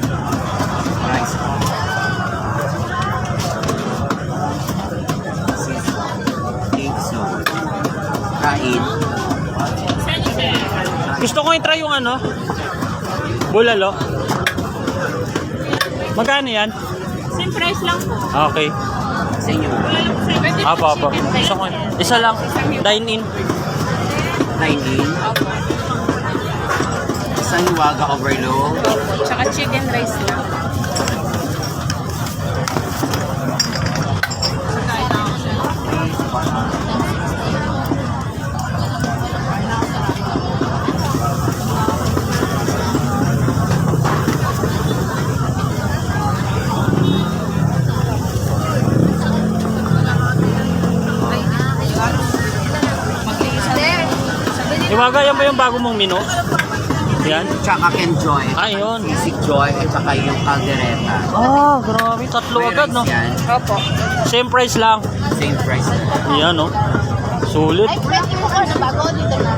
Rice. Cake soup. Kain. Gusto ko i-try yung ano, bulalo. Magkano yan? Same price lang po. Okay. Sa inyo. Pwede po Apo, apo. chicken rice. Isa lang. Dine in. Dine-in. Isang hiwaga overload. Tsaka chicken rice lang. Iwaga, yan ba yung bago mong menu? Yan. Tsaka Ken Joy. Ayun. Sisig Joy at saka yung caldereta. Ah, grabe. Tatlo May agad, no? rice yan. Opo. Same price lang. Same price. Yan, no? Sulit. Ay, pwede mo ka na bago dito na.